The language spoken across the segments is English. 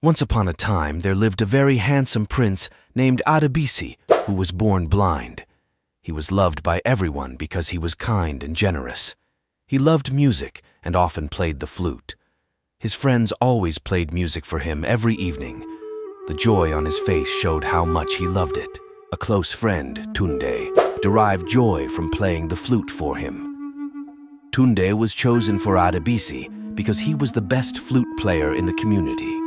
Once upon a time, there lived a very handsome prince named Adebisi, who was born blind. He was loved by everyone because he was kind and generous. He loved music and often played the flute. His friends always played music for him every evening. The joy on his face showed how much he loved it. A close friend, Tunde, derived joy from playing the flute for him. Tunde was chosen for Adebisi because he was the best flute player in the community.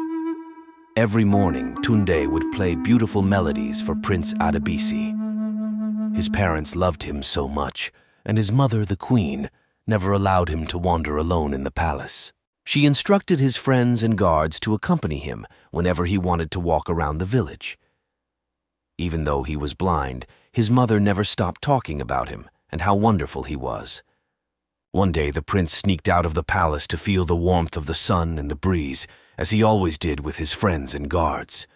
Every morning, Tunde would play beautiful melodies for Prince Adebisi. His parents loved him so much, and his mother, the queen, never allowed him to wander alone in the palace. She instructed his friends and guards to accompany him whenever he wanted to walk around the village. Even though he was blind, his mother never stopped talking about him and how wonderful he was. One day the prince sneaked out of the palace to feel the warmth of the sun and the breeze, as he always did with his friends and guards.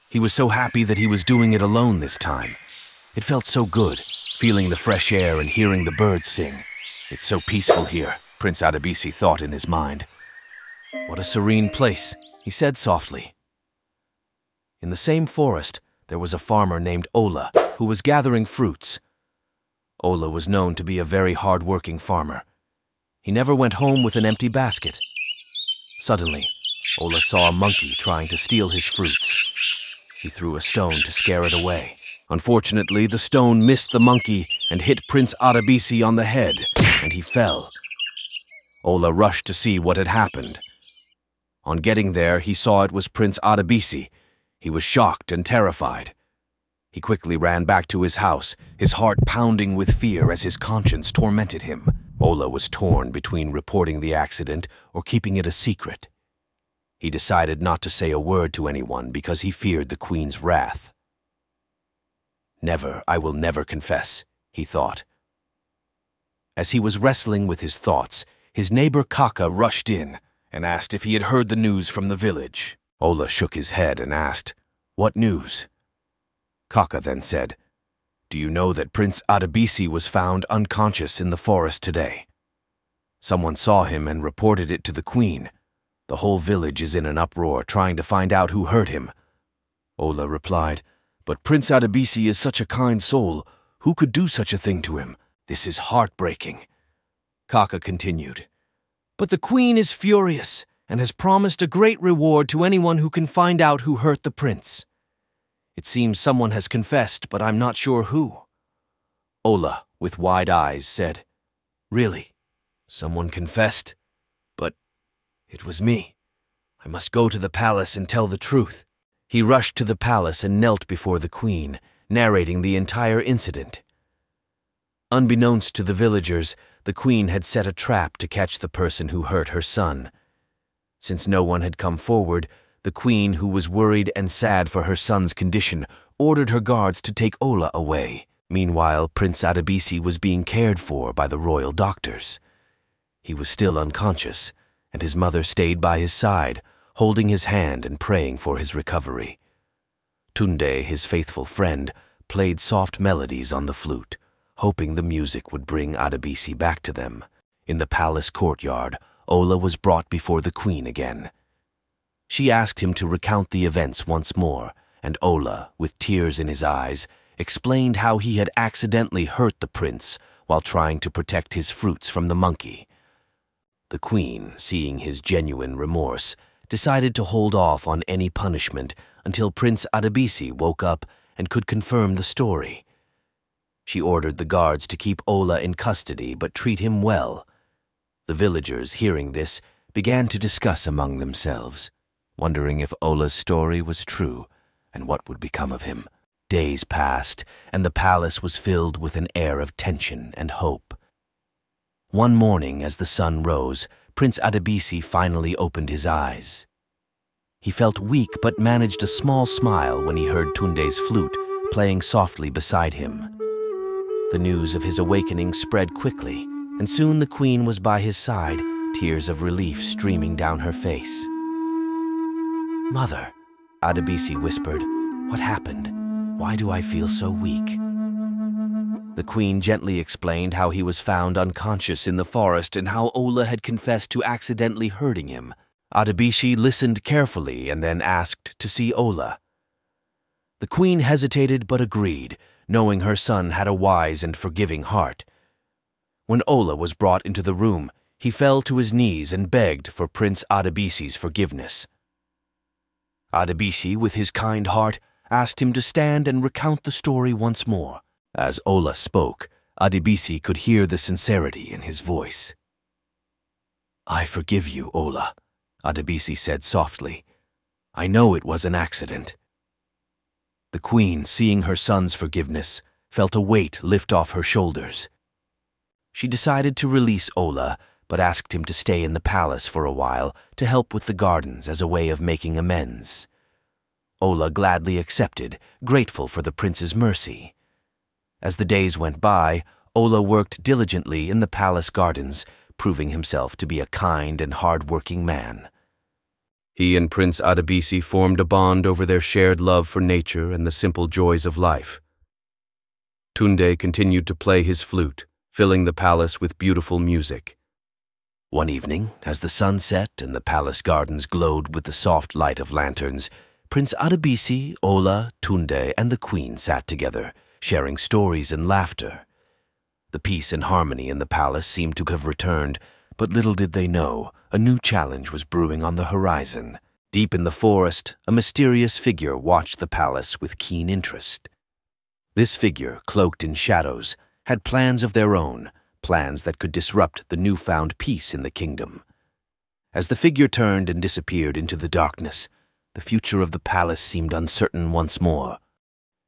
He was so happy that he was doing it alone this time. It felt so good, feeling the fresh air and hearing the birds sing. It's so peaceful here, Prince Adebisi thought in his mind. What a serene place, he said softly. In the same forest, there was a farmer named Ola who was gathering fruits. Ola was known to be a very hard-working farmer. He never went home with an empty basket. Suddenly, Ola saw a monkey trying to steal his fruits. He threw a stone to scare it away. Unfortunately, the stone missed the monkey and hit Prince Adebisi on the head, and he fell. Ola rushed to see what had happened. On getting there, he saw it was Prince Adebisi. He was shocked and terrified. He quickly ran back to his house, his heart pounding with fear as his conscience tormented him. Ola was torn between reporting the accident or keeping it a secret. He decided not to say a word to anyone because he feared the queen's wrath. Never, I will never confess, he thought. As he was wrestling with his thoughts, his neighbor Kaka rushed in and asked if he had heard the news from the village. Ola shook his head and asked, "What news?" Kaka then said, "Do you know that Prince Adebisi was found unconscious in the forest today? Someone saw him and reported it to the queen. The whole village is in an uproar trying to find out who hurt him." Ola replied, "But Prince Adebisi is such a kind soul. Who could do such a thing to him? This is heartbreaking." Kaka continued, "But the queen is furious and has promised a great reward to anyone who can find out who hurt the prince. It seems someone has confessed, but I'm not sure who." Ola, with wide eyes, said, "Really? Someone confessed? But it was me. I must go to the palace and tell the truth." He rushed to the palace and knelt before the queen, narrating the entire incident. Unbeknownst to the villagers, the queen had set a trap to catch the person who hurt her son. Since no one had come forward, the queen, who was worried and sad for her son's condition, ordered her guards to take Ola away. Meanwhile, Prince Adebisi was being cared for by the royal doctors. He was still unconscious, and his mother stayed by his side, holding his hand and praying for his recovery. Tunde, his faithful friend, played soft melodies on the flute, hoping the music would bring Adebisi back to them. In the palace courtyard, Ola was brought before the queen again. She asked him to recount the events once more, and Ola, with tears in his eyes, explained how he had accidentally hurt the prince while trying to protect his fruits from the monkey. The queen, seeing his genuine remorse, decided to hold off on any punishment until Prince Adebisi woke up and could confirm the story. She ordered the guards to keep Ola in custody but treat him well. The villagers, hearing this, began to discuss among themselves, wondering if Ola's story was true and what would become of him. Days passed, and the palace was filled with an air of tension and hope. One morning, as the sun rose, Prince Adebisi finally opened his eyes. He felt weak but managed a small smile when he heard Tunde's flute playing softly beside him. The news of his awakening spread quickly, and soon the queen was by his side, tears of relief streaming down her face. "Mother," Adebisi whispered, "what happened? Why do I feel so weak?" The queen gently explained how he was found unconscious in the forest and how Ola had confessed to accidentally hurting him. Adebisi listened carefully and then asked to see Ola. The queen hesitated but agreed, knowing her son had a wise and forgiving heart. When Ola was brought into the room, he fell to his knees and begged for Prince Adebisi's forgiveness. Adebisi, with his kind heart, asked him to stand and recount the story once more. As Ola spoke, Adebisi could hear the sincerity in his voice. "I forgive you, Ola," Adebisi said softly. "I know it was an accident." The queen, seeing her son's forgiveness, felt a weight lift off her shoulders. She decided to release Ola, but asked him to stay in the palace for a while to help with the gardens as a way of making amends. Ola gladly accepted, grateful for the prince's mercy. As the days went by, Ola worked diligently in the palace gardens, proving himself to be a kind and hard-working man. He and Prince Adebisi formed a bond over their shared love for nature and the simple joys of life. Tunde continued to play his flute, filling the palace with beautiful music. One evening, as the sun set and the palace gardens glowed with the soft light of lanterns, Prince Adebisi, Ola, Tunde, and the queen sat together, sharing stories and laughter. The peace and harmony in the palace seemed to have returned, but little did they know, a new challenge was brewing on the horizon. Deep in the forest, a mysterious figure watched the palace with keen interest. This figure, cloaked in shadows, had plans of their own, plans that could disrupt the newfound peace in the kingdom. As the figure turned and disappeared into the darkness, the future of the palace seemed uncertain once more.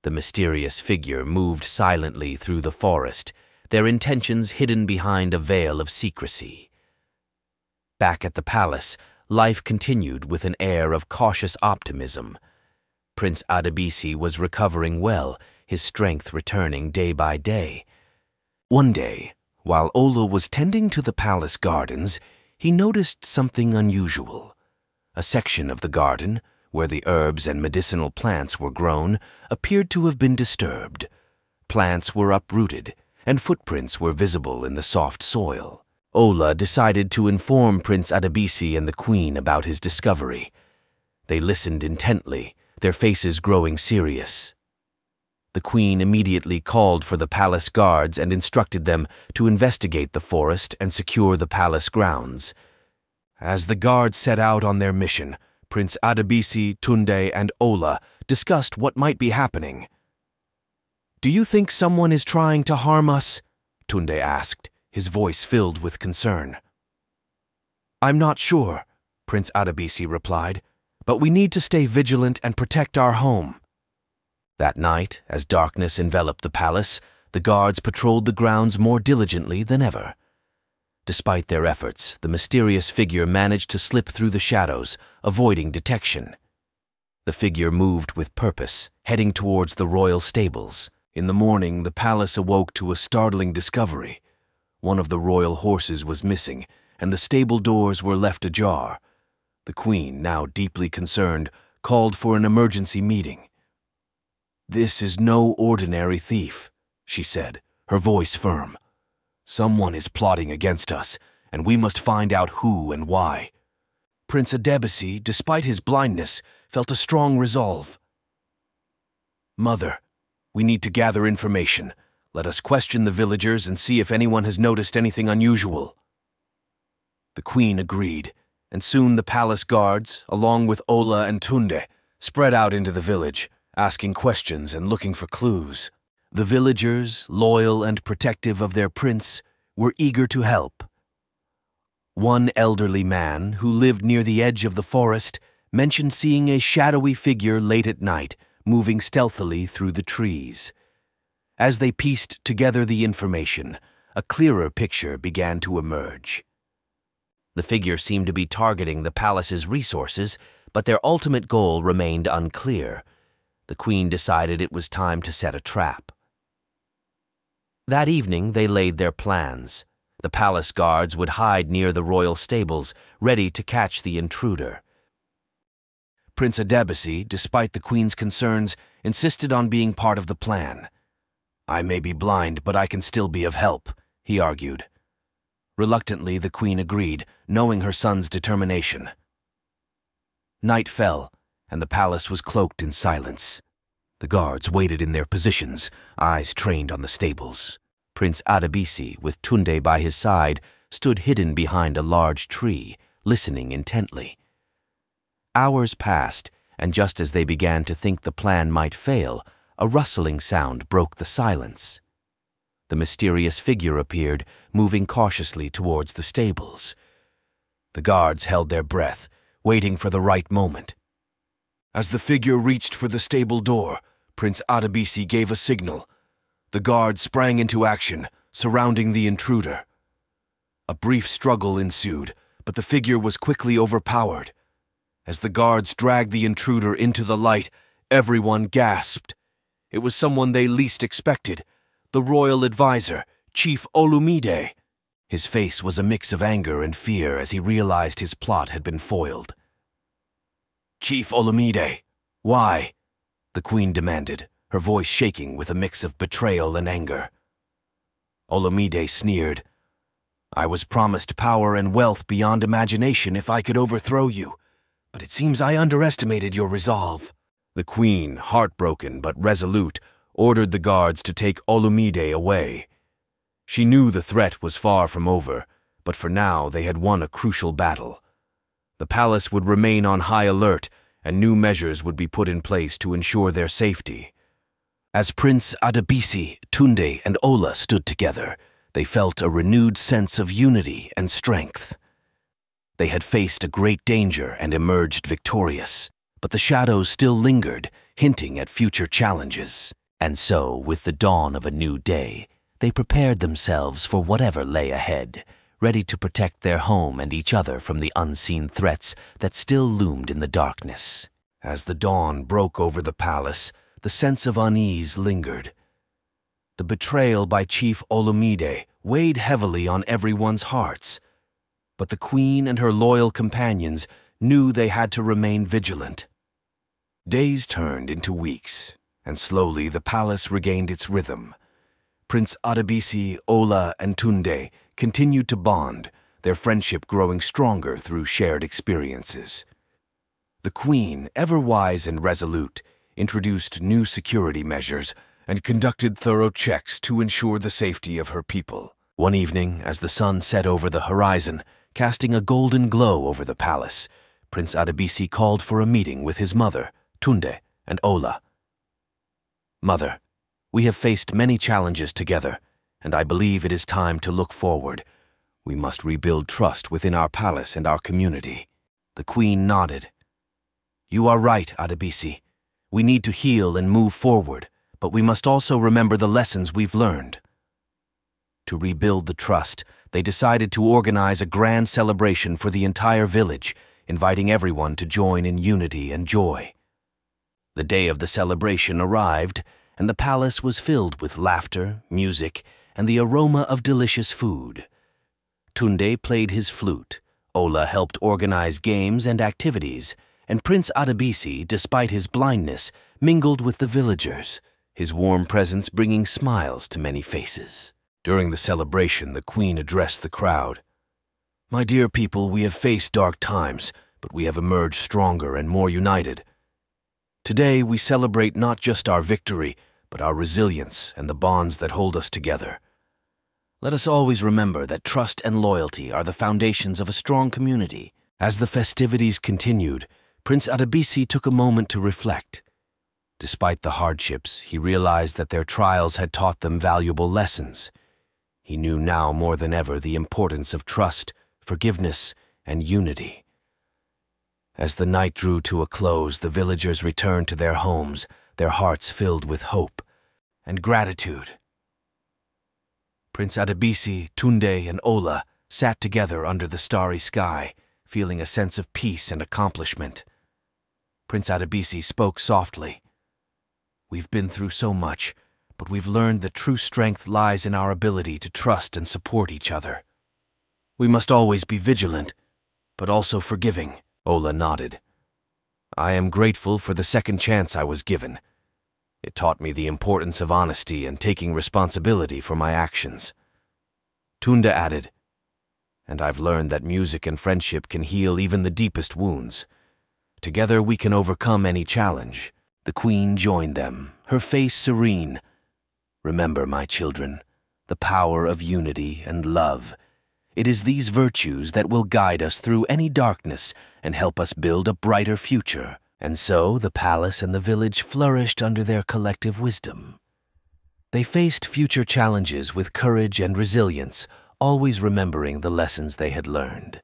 The mysterious figure moved silently through the forest, their intentions hidden behind a veil of secrecy. Back at the palace, life continued with an air of cautious optimism. Prince Adebisi was recovering well, his strength returning day by day. One day, while Ola was tending to the palace gardens, he noticed something unusual. A section of the garden, where the herbs and medicinal plants were grown, appeared to have been disturbed. Plants were uprooted, and footprints were visible in the soft soil. Ola decided to inform Prince Adebisi and the queen about his discovery. They listened intently, their faces growing serious. The queen immediately called for the palace guards and instructed them to investigate the forest and secure the palace grounds. As the guards set out on their mission, Prince Adebisi, Tunde, and Ola discussed what might be happening. "Do you think someone is trying to harm us?" Tunde asked, his voice filled with concern. "I'm not sure," Prince Adebisi replied, "but we need to stay vigilant and protect our home." That night, as darkness enveloped the palace, the guards patrolled the grounds more diligently than ever. Despite their efforts, the mysterious figure managed to slip through the shadows, avoiding detection. The figure moved with purpose, heading towards the royal stables. In the morning, the palace awoke to a startling discovery. One of the royal horses was missing, and the stable doors were left ajar. The queen, now deeply concerned, called for an emergency meeting. "This is no ordinary thief," she said, her voice firm. "Someone is plotting against us, and we must find out who and why." Prince Adebisi, despite his blindness, felt a strong resolve. "Mother, we need to gather information. Let us question the villagers and see if anyone has noticed anything unusual." The queen agreed, and soon the palace guards, along with Ola and Tunde, spread out into the village, asking questions and looking for clues. The villagers, loyal and protective of their prince, were eager to help. One elderly man, who lived near the edge of the forest, mentioned seeing a shadowy figure late at night, moving stealthily through the trees. As they pieced together the information, a clearer picture began to emerge. The figure seemed to be targeting the palace's resources, but their ultimate goal remained unclear. The queen decided it was time to set a trap. That evening, they laid their plans. The palace guards would hide near the royal stables, ready to catch the intruder. Prince Adebisi, despite the queen's concerns, insisted on being part of the plan. "I may be blind, but I can still be of help," he argued. Reluctantly, the queen agreed, knowing her son's determination. Night fell, and the palace was cloaked in silence. The guards waited in their positions, eyes trained on the stables. Prince Adebisi, with Tunde by his side, stood hidden behind a large tree, listening intently. Hours passed, and just as they began to think the plan might fail, a rustling sound broke the silence. The mysterious figure appeared, moving cautiously towards the stables. The guards held their breath, waiting for the right moment. As the figure reached for the stable door, Prince Adebisi gave a signal. The guards sprang into action, surrounding the intruder. A brief struggle ensued, but the figure was quickly overpowered. As the guards dragged the intruder into the light, everyone gasped. It was someone they least expected, the royal advisor, Chief Olumide. His face was a mix of anger and fear as he realized his plot had been foiled. "Chief Olumide, why?" the queen demanded, her voice shaking with a mix of betrayal and anger. Olumide sneered. "I was promised power and wealth beyond imagination if I could overthrow you, but it seems I underestimated your resolve." The queen, heartbroken but resolute, ordered the guards to take Olumide away. She knew the threat was far from over, but for now they had won a crucial battle. The palace would remain on high alert, and new measures would be put in place to ensure their safety. As Prince Adebisi, Tunde, and Ola stood together, they felt a renewed sense of unity and strength. They had faced a great danger and emerged victorious, but the shadows still lingered, hinting at future challenges. And so, with the dawn of a new day, they prepared themselves for whatever lay ahead, ready to protect their home and each other from the unseen threats that still loomed in the darkness. As the dawn broke over the palace, the sense of unease lingered. The betrayal by Chief Olumide weighed heavily on everyone's hearts, but the queen and her loyal companions knew they had to remain vigilant. Days turned into weeks, and slowly the palace regained its rhythm. Prince Adebisi, Ola, and Tunde continued to bond, their friendship growing stronger through shared experiences. The queen, ever wise and resolute, introduced new security measures and conducted thorough checks to ensure the safety of her people. One evening, as the sun set over the horizon, casting a golden glow over the palace, Prince Adebisi called for a meeting with his mother, Tunde, and Ola. "Mother, we have faced many challenges together, and I believe it is time to look forward. We must rebuild trust within our palace and our community." The queen nodded. "You are right, Adebisi. We need to heal and move forward, but we must also remember the lessons we've learned." To rebuild the trust, they decided to organize a grand celebration for the entire village, inviting everyone to join in unity and joy. The day of the celebration arrived, and the palace was filled with laughter, music, and the aroma of delicious food. Tunde played his flute, Ola helped organize games and activities, and Prince Adebisi, despite his blindness, mingled with the villagers, his warm presence bringing smiles to many faces. During the celebration, the queen addressed the crowd. "My dear people, we have faced dark times, but we have emerged stronger and more united. Today, we celebrate not just our victory, but our resilience and the bonds that hold us together. Let us always remember that trust and loyalty are the foundations of a strong community." As the festivities continued, Prince Adebisi took a moment to reflect. Despite the hardships, he realized that their trials had taught them valuable lessons. He knew now more than ever the importance of trust, forgiveness, and unity. As the night drew to a close, the villagers returned to their homes, their hearts filled with hope and gratitude. Prince Adebisi, Tunde, and Ola sat together under the starry sky, feeling a sense of peace and accomplishment. Prince Adebisi spoke softly. "We've been through so much, but we've learned that true strength lies in our ability to trust and support each other. We must always be vigilant, but also forgiving." Ola nodded. "I am grateful for the second chance I was given. It taught me the importance of honesty and taking responsibility for my actions." Tunde added, "And I've learned that music and friendship can heal even the deepest wounds. Together we can overcome any challenge." The queen joined them, her face serene. "Remember, my children, the power of unity and love. It is these virtues that will guide us through any darkness and help us build a brighter future." And so the palace and the village flourished under their collective wisdom. They faced future challenges with courage and resilience, always remembering the lessons they had learned.